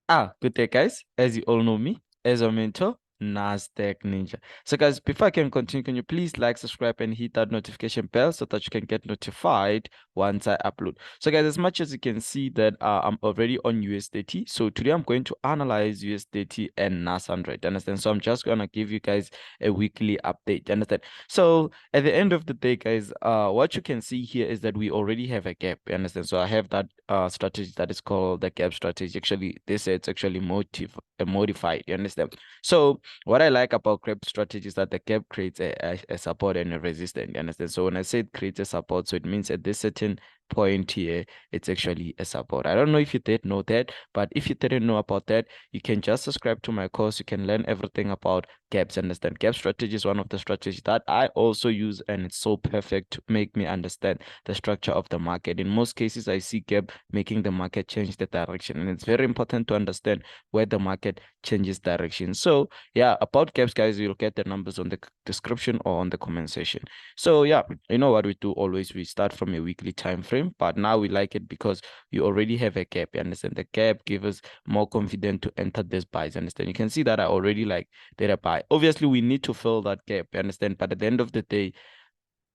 Good day, guys. As you all know me, as a mentor, Nasdaq Ninja. So, guys, before I can continue, can you please like, subscribe, and hit that notification bell so that you can get notified once I upload. So, guys, as much as you can see that I'm already on US30. So today I'm going to analyze US30 and NAS100. Understand? So I'm just gonna give you guys a weekly update. Understand? So at the end of the day, guys, what you can see here is that we already have a gap. You understand? So I have that strategy that is called the gap strategy. Actually, this it's actually modified. You understand? So what I like about gap strategy is that the gap creates a support and a resistance. You understand? So when I say it creates a support, so it means at this certain point here, it's actually a support. I don't know if you did know that, but if you didn't know about that, you can just subscribe to my course. You can learn everything about gaps. Understand? Gap strategy is one of the strategies that I also use, and it's so perfect to make me understand the structure of the market. In most cases, I see gap making the market change the direction, and it's very important to understand where the market changes direction. So yeah, about gaps, guys, you'll get the numbers on the description or on the comment section. So yeah, you know what we do always, we start from a weekly time frame, but now we like it because you already have a gap. You understand? The gap gives us more confidence to enter this buys. Understand? You can see that I already like did a buy. Obviously, we need to fill that gap. You understand? But at the end of the day,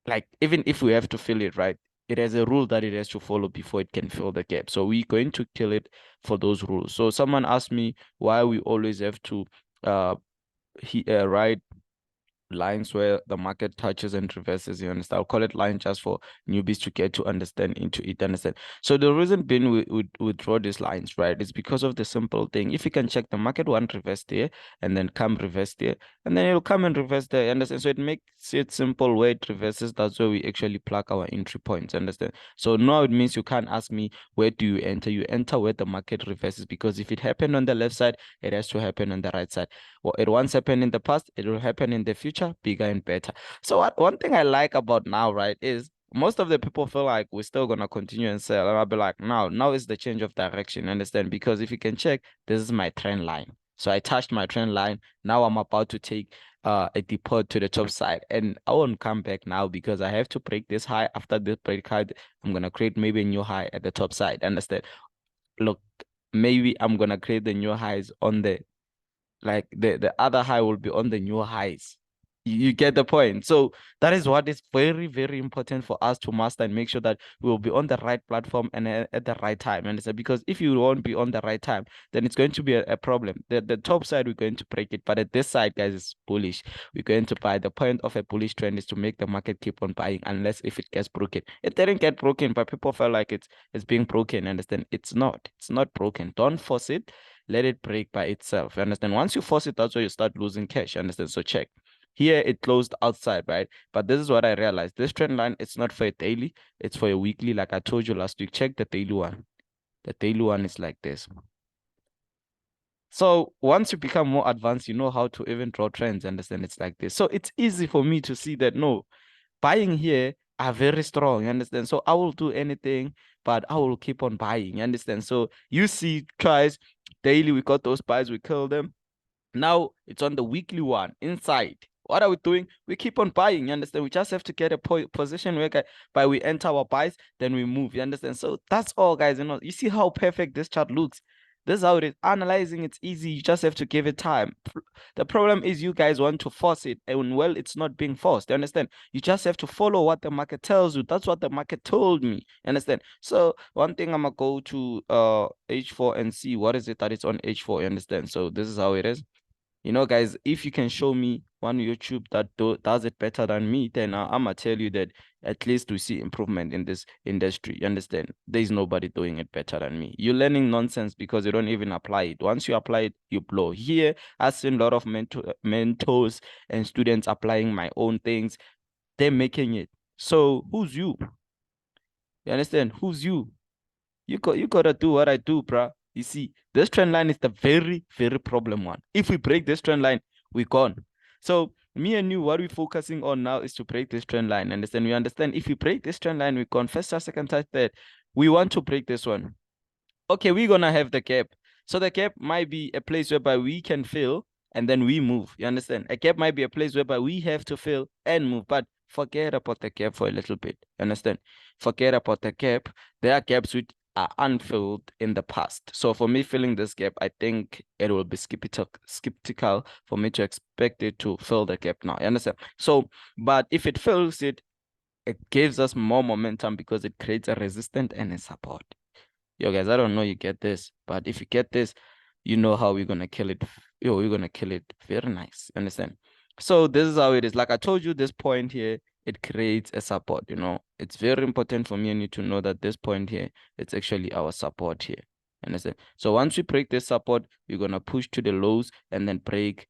like even if we have to fill it, right, it has a rule that it has to follow before it can fill the gap. So we're going to kill it for those rules. So someone asked me why we always have to write lines where the market touches and reverses. You understand? I'll call it line just for newbies to get to understand into it. Understand? So the reason being we draw these lines, right, is because of the simple thing. If you can check the market one reverse there and then come reverse there, and then it'll come and reverse there. Understand? So it makes it simple where it reverses. That's where we actually plug our entry points. Understand? So now it means you can't ask me where do you enter. You enter where the market reverses, because if it happened on the left side, it has to happen on the right side. Well, it once happened in the past, it will happen in the future, bigger and better. So one thing I like about now, right, is most of the people feel like we're still gonna continue and sell. And I'll be like, now is the change of direction, understand? Because if you can check, this is my trend line. So I touched my trend line. Now I'm about to take a depot to the top side. And I won't come back now because I have to break this high. After this break high, I'm gonna create maybe a new high at the top side. Understand? Look, maybe I'm gonna create the new highs on the like the other high will be on the new highs. You get the point. So that is what is very, very important for us to master and make sure that we will be on the right platform and at the right time. And it's because if you won't be on the right time, then it's going to be a problem. The top side, we're going to break it. But at this side, guys, is bullish. We're going to buy. The point of a bullish trend is to make the market keep on buying unless if it gets broken. It didn't get broken, but people felt like it's being broken. Understand? It's not. It's not broken. Don't force it. Let it break by itself. You understand? Once you force it, that's where you start losing cash. You understand? So check. Here it closed outside, right? But this is what I realized. This trend line, it's not for a daily, it's for a weekly. Like I told you last week, check the daily one. The daily one is like this. So once you become more advanced, you know how to even draw trends, understand? It's like this. So it's easy for me to see that no, buying here are very strong, you understand? So I will do anything, but I will keep on buying, you understand? So you see, tries daily, we got those buys, we kill them. Now it's on the weekly one inside. What are we doing? We keep on buying. You understand? We just have to get a position where by we enter our buys, then we move. You understand? So that's all, guys. You know, you see how perfect this chart looks. This is how it is. Analyzing, it's easy. You just have to give it time. The problem is you guys want to force it, and well, it's not being forced. You understand? You just have to follow what the market tells you. That's what the market told me. You understand? So one thing, I'm gonna go to H4 and see what is it that it's on H4. You understand? So this is how it is. You know, guys, if you can show me one YouTube that does it better than me, then I'm gonna tell you that at least we see improvement in this industry. You understand? There's nobody doing it better than me. You're learning nonsense because you don't even apply it. Once you apply it, you blow. Here, I've seen a lot of mentors and students applying my own things. They're making it. So who's you? You understand? Who's you? You gotta do what I do, bruh. You see, this trend line is the very, very problem one. If we break this trend line, we're gone. So me and you, what we're focusing on now is to break this trend line. Understand? We understand if we break this trend line, we're gone. First, second, third. We want to break this one. Okay, we're gonna have the gap. So the gap might be a place whereby we can fill and then we move. You understand? A gap might be a place whereby we have to fill and move, but forget about the gap for a little bit. Understand? Forget about the gap. There are gaps which are unfilled in the past. So for me filling this gap, I think it will be skeptical for me to expect it to fill the gap now. You understand? So, but if it fills it, it gives us more momentum because it creates a resistance and a support. Yo, guys, I don't know you get this, but if you get this, you know how we're gonna kill it. Yo, we're gonna kill it very nice. You understand? So this is how it is. Like I told you, this point here, it creates a support, you know. It's very important for me and you to know that this point here, it's actually our support here. Understand? So once we break this support, we're gonna push to the lows and then break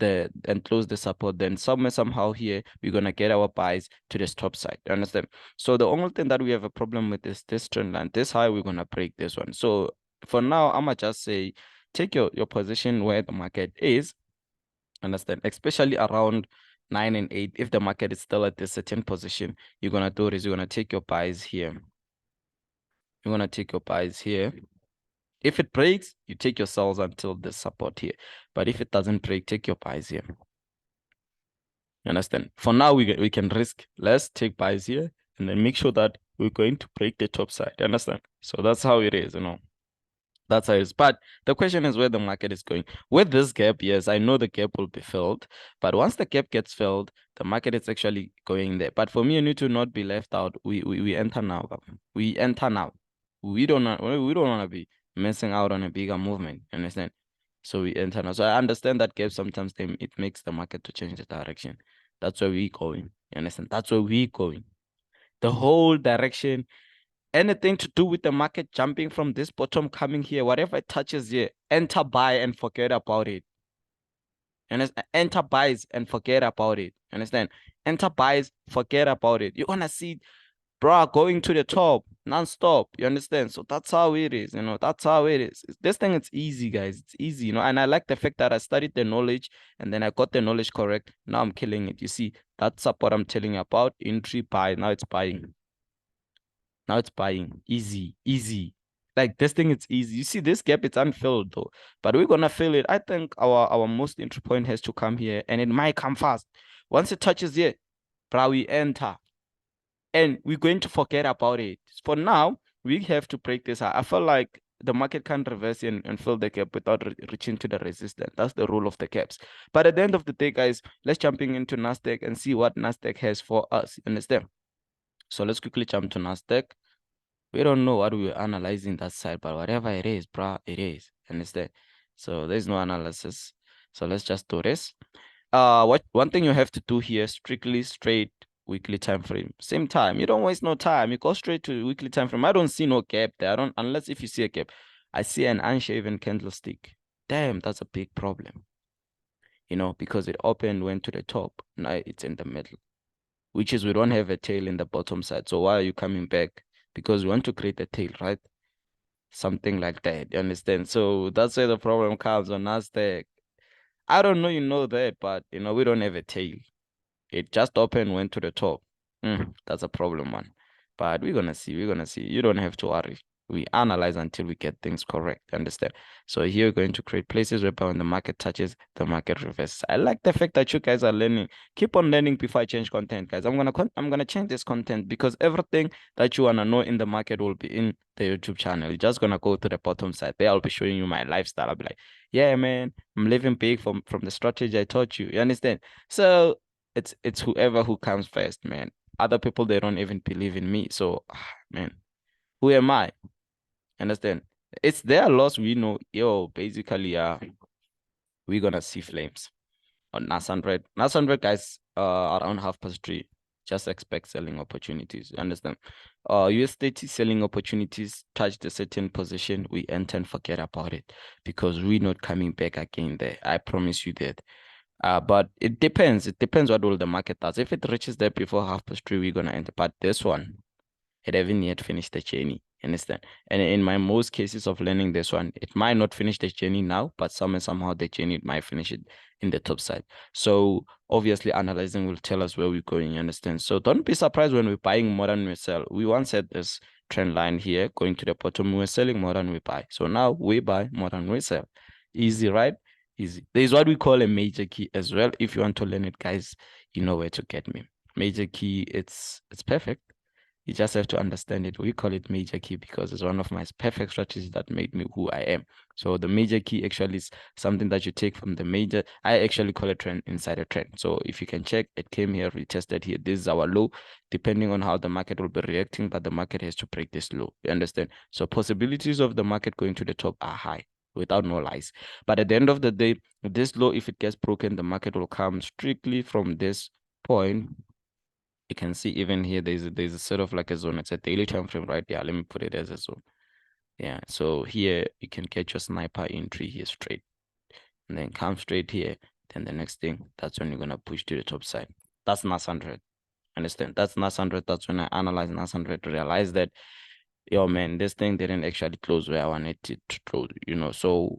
and close the support. Then somewhere somehow here, we're gonna get our buys to the stop side. You understand? So the only thing that we have a problem with is this trend line. This high, we're gonna break this one. So for now, I'ma just say take your position where the market is. Understand? Especially around 9 and 8. If the market is still at this certain position, you're gonna do is you're gonna take your buys here. You're gonna take your buys here. If it breaks, you take your sells until the support here. But if it doesn't break, take your buys here. You understand? For now, we can risk less, take buys here, and then make sure that we're going to break the top side. You understand? So that's how it is, you know. That's how it is. But the question is where the market is going. With this gap, yes, I know the gap will be filled. But once the gap gets filled, the market is actually going there. But for me, you need to not be left out. We enter now. We enter now. We don't want to be missing out on a bigger movement. You understand? So we enter now. So I understand that gap sometimes it makes the market to change the direction. That's where we're going. You understand? That's where we're going. The whole direction, anything to do with the market jumping from this bottom coming here, whatever it touches here, enter buy and forget about it. And enter buys and forget about it. Understand? Enter buys, forget about it. You're gonna see, bro, going to the top non-stop. You understand? So that's how it is. You know, that's how it is. This thing, it's easy, guys. It's easy. You know, and I like the fact that I studied the knowledge and then I got the knowledge correct. Now I'm killing it. You see, that's what I'm telling you about. Entry, buy. Now it's buying. Now it's buying. Easy, easy. Like this thing, it's easy. You see, this gap, it's unfilled though. But we're gonna fill it. I think our most entry point has to come here, and it might come fast. Once it touches here, bro, we enter. And we're going to forget about it. For now, we have to break this out. I feel like the market can't reverse and fill the gap without reaching to the resistance. That's the rule of the caps. But at the end of the day, guys, let's jumping into Nasdaq and see what Nasdaq has for us. You understand? So let's quickly jump to Nasdaq. We don't know what we're analyzing that side, but whatever it is, bruh, it is. Understand? So there's no analysis. So let's just do this. What one thing you have to do here, strictly straight weekly time frame. Same time. You don't waste no time. You go straight to weekly time frame. I don't see no gap there. I don't, unless if you see a gap. I see an unshaven candlestick. Damn, that's a big problem. You know, because it opened, went to the top. Now it's in the middle, which is we don't have a tail in the bottom side. So why are you coming back? Because we want to create a tail, right? Something like that. You understand? So that's where the problem comes on Nasdaq. I don't know you know that, but you know, we don't have a tail. It just opened, went to the top. That's a problem, man. But we're gonna see. We're gonna see. You don't have to worry. We analyze until we get things correct. Understand? So here we're going to create places where when the market touches, the market reverses. I like the fact that you guys are learning. Keep on learning before I change content, guys. I'm gonna change this content because everything that you wanna know in the market will be in the YouTube channel. You're just gonna go to the bottom side. There I'll be showing you my lifestyle. I'll be like, yeah, man, I'm living big from the strategy I taught you. You understand? So it's whoever who comes first, man. Other people, they don't even believe in me. So man, who am I? Understand? It's their loss. We know, yo, basically, we're gonna see flames on NAS100. NAS100, guys, around 3:30. Just expect selling opportunities. You understand? US30 selling opportunities touch the certain position, we enter and forget about it because we're not coming back again there. I promise you that. But it depends. It depends what all the market does. If it reaches there before 3:30, we're gonna enter. But this one, it haven't yet finished the journey. Understand? And in my most cases of learning this one, it might not finish the journey now, but somehow the journey it might finish it in the top side. So obviously analyzing will tell us where we're going, you understand? So don't be surprised when we're buying more than we sell. We once had this trend line here going to the bottom. We're selling more than we buy. So now we buy more than we sell. Easy, right? Easy. There's what we call a major key as well. If you want to learn it, guys, you know where to get me. Major key, it's perfect. You just have to understand it. We call it major key because it's one of my perfect strategies that made me who I am. So the major key actually is something that you take from the major. I actually call it trend inside a trend. So if you can check, it came here, retested here. This is our low, depending on how the market will be reacting, but the market has to break this low. You understand? So possibilities of the market going to the top are high, without no lies. But at the end of the day, this low, if it gets broken, the market will come strictly from this point. You can see even here there's a sort of like a zone. It's a daily time frame, right? Yeah, let me put it as a zone. Yeah, so here you can catch your sniper entry here straight, and then come straight here. Then the next thing, that's when you're gonna push to the top side. That's NAS100. Understand? That's NAS100. That's when I analyze NAS100 to realize that, yo man, this thing didn't actually close where I wanted it to close, you know. So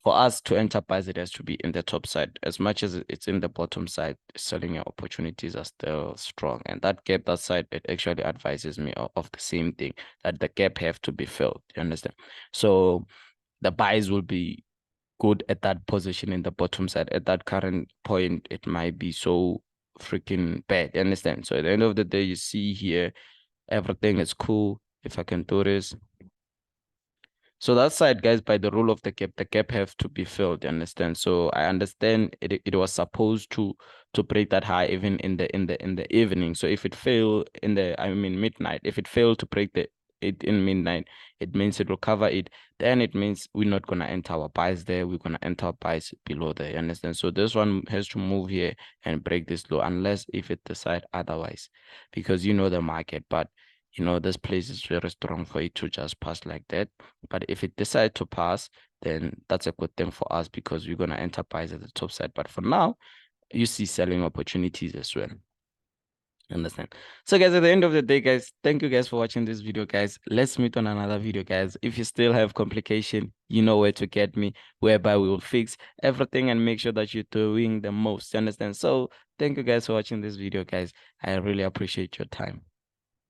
for us to enterprise, it has to be in the top side. As much as it's in the bottom side, selling your opportunities are still strong. And that gap, that side, it actually advises me of the same thing, that the gap have to be filled. You understand? So the buys will be good at that position in the bottom side. At that current point, it might be so freaking bad. You understand? So at the end of the day, you see here, everything is cool. If I can do this, so that side, guys, by the rule of the gap have to be filled. You understand? So I understand it was supposed to break that high even in the evening. So if it failed in the, I mean, midnight, if it failed to break it in midnight, it means it will cover it. Then it means we're not gonna enter our buys there. We're gonna enter our buys below there. You understand? So this one has to move here and break this low, unless if it decide otherwise, because you know the market, but you know this place is very strong for it to just pass like that. But if it decides to pass, then that's a good thing for us because we're gonna enterprise at the top side. But for now, you see selling opportunities as well. Understand? So guys, at the end of the day, guys, thank you guys for watching this video, guys. Let's meet on another video, guys. If you still have complication, you know where to get me, whereby we will fix everything and make sure that you're doing the most. You understand? So thank you guys for watching this video, guys. I really appreciate your time.